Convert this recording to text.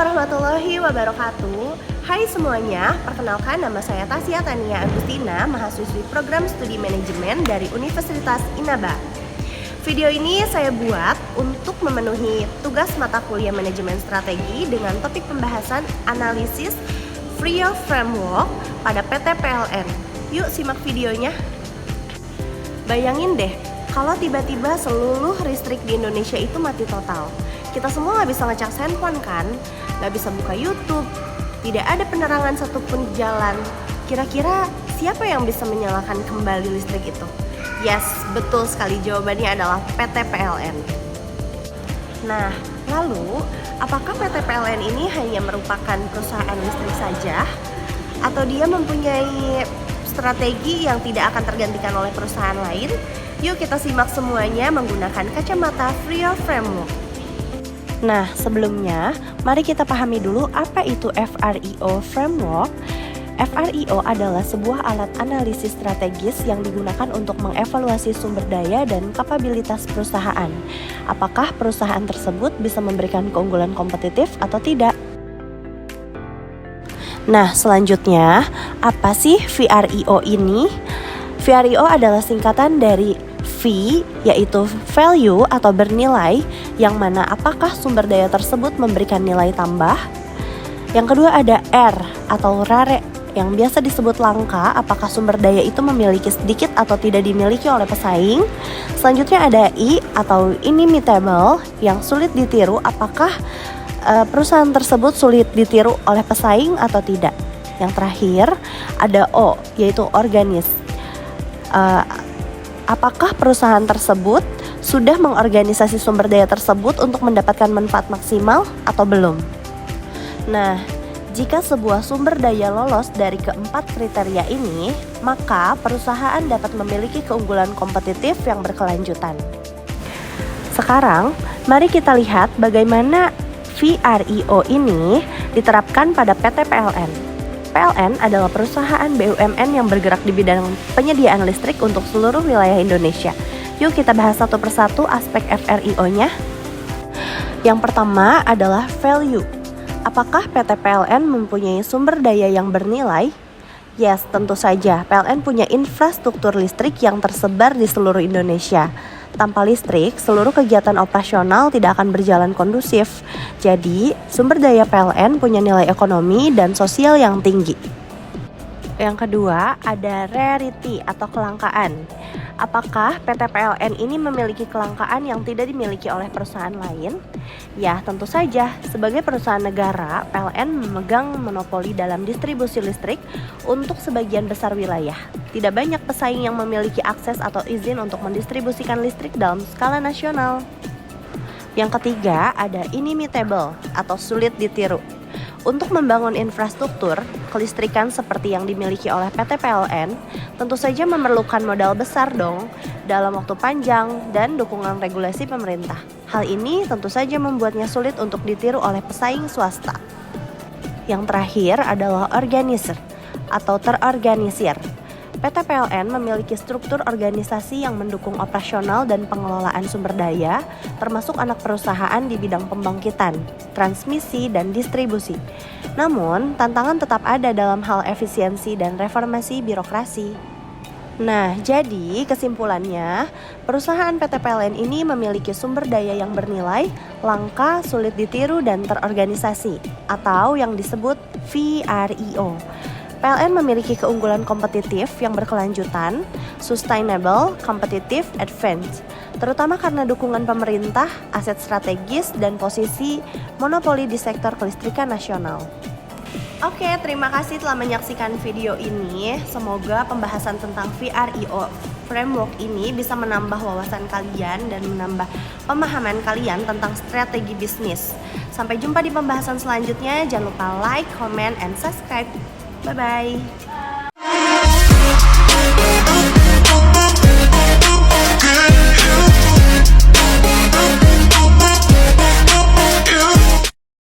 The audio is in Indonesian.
warahmatullahi wabarakatuh. Hai semuanya, perkenalkan nama saya Tasya Tania Agustina, mahasiswi program studi manajemen dari Universitas Inaba. Video ini saya buat untuk memenuhi tugas mata kuliah manajemen strategi dengan topik pembahasan analisis FRIO Framework pada PT PLN. Yuk simak videonya. Bayangin deh, kalau tiba-tiba seluruh listrik di Indonesia itu mati total. Kita semua nggak bisa ngecas handphone kan, nggak bisa buka YouTube, tidak ada penerangan satupun di jalan. Kira-kira siapa yang bisa menyalakan kembali listrik itu? Yes, betul sekali, jawabannya adalah PT PLN. Nah, lalu apakah PT PLN ini hanya merupakan perusahaan listrik saja? Atau dia mempunyai strategi yang tidak akan tergantikan oleh perusahaan lain? Yuk kita simak semuanya menggunakan kacamata FRIO Framework. Nah, sebelumnya, mari kita pahami dulu apa itu FRIO Framework. FRIO adalah sebuah alat analisis strategis yang digunakan untuk mengevaluasi sumber daya dan kapabilitas perusahaan. Apakah perusahaan tersebut bisa memberikan keunggulan kompetitif atau tidak? Nah, selanjutnya, apa sih VRIO ini? VRIO adalah singkatan dari V yaitu value atau bernilai, yang mana apakah sumber daya tersebut memberikan nilai tambah. Yang kedua ada R atau rare, yang biasa disebut langka, apakah sumber daya itu memiliki sedikit atau tidak dimiliki oleh pesaing. Selanjutnya ada I atau inimitable, yang sulit ditiru, apakah perusahaan tersebut sulit ditiru oleh pesaing atau tidak. Yang terakhir ada O yaitu organis, apakah perusahaan tersebut sudah mengorganisasi sumber daya tersebut untuk mendapatkan manfaat maksimal atau belum? Nah, jika sebuah sumber daya lolos dari keempat kriteria ini, maka perusahaan dapat memiliki keunggulan kompetitif yang berkelanjutan. Sekarang, mari kita lihat bagaimana VRIO ini diterapkan pada PT PLN. PLN adalah perusahaan BUMN yang bergerak di bidang penyediaan listrik untuk seluruh wilayah Indonesia. Yuk kita bahas satu persatu aspek FRIO-nya. Yang pertama adalah value. Apakah PT PLN mempunyai sumber daya yang bernilai? Yes, tentu saja. PLN punya infrastruktur listrik yang tersebar di seluruh Indonesia. Tanpa listrik, seluruh kegiatan operasional tidak akan berjalan kondusif. Jadi, sumber daya PLN punya nilai ekonomi dan sosial yang tinggi. Yang kedua, ada rarity atau kelangkaan. Apakah PT PLN ini memiliki kelangkaan yang tidak dimiliki oleh perusahaan lain? Ya, tentu saja. Sebagai perusahaan negara, PLN memegang monopoli dalam distribusi listrik untuk sebagian besar wilayah. Tidak banyak pesaing yang memiliki akses atau izin untuk mendistribusikan listrik dalam skala nasional. Yang ketiga, ada inimitable atau sulit ditiru. Untuk membangun infrastruktur kelistrikan seperti yang dimiliki oleh PT PLN, tentu saja memerlukan modal besar dong, dalam waktu panjang dan dukungan regulasi pemerintah. Hal ini tentu saja membuatnya sulit untuk ditiru oleh pesaing swasta. Yang terakhir adalah organizer atau terorganisir. PT PLN memiliki struktur organisasi yang mendukung operasional dan pengelolaan sumber daya, termasuk anak perusahaan di bidang pembangkitan, transmisi, dan distribusi. Namun, tantangan tetap ada dalam hal efisiensi dan reformasi birokrasi. Nah, jadi kesimpulannya, perusahaan PT PLN ini memiliki sumber daya yang bernilai, langka, sulit ditiru, dan terorganisasi, atau yang disebut VRIO. PLN memiliki keunggulan kompetitif yang berkelanjutan, sustainable, competitive, advance, terutama karena dukungan pemerintah, aset strategis, dan posisi monopoli di sektor kelistrikan nasional. Oke, terima kasih telah menyaksikan video ini. Semoga pembahasan tentang VRIO Framework ini bisa menambah wawasan kalian dan menambah pemahaman kalian tentang strategi bisnis. Sampai jumpa di pembahasan selanjutnya. Jangan lupa like, comment, and subscribe. Bye-bye.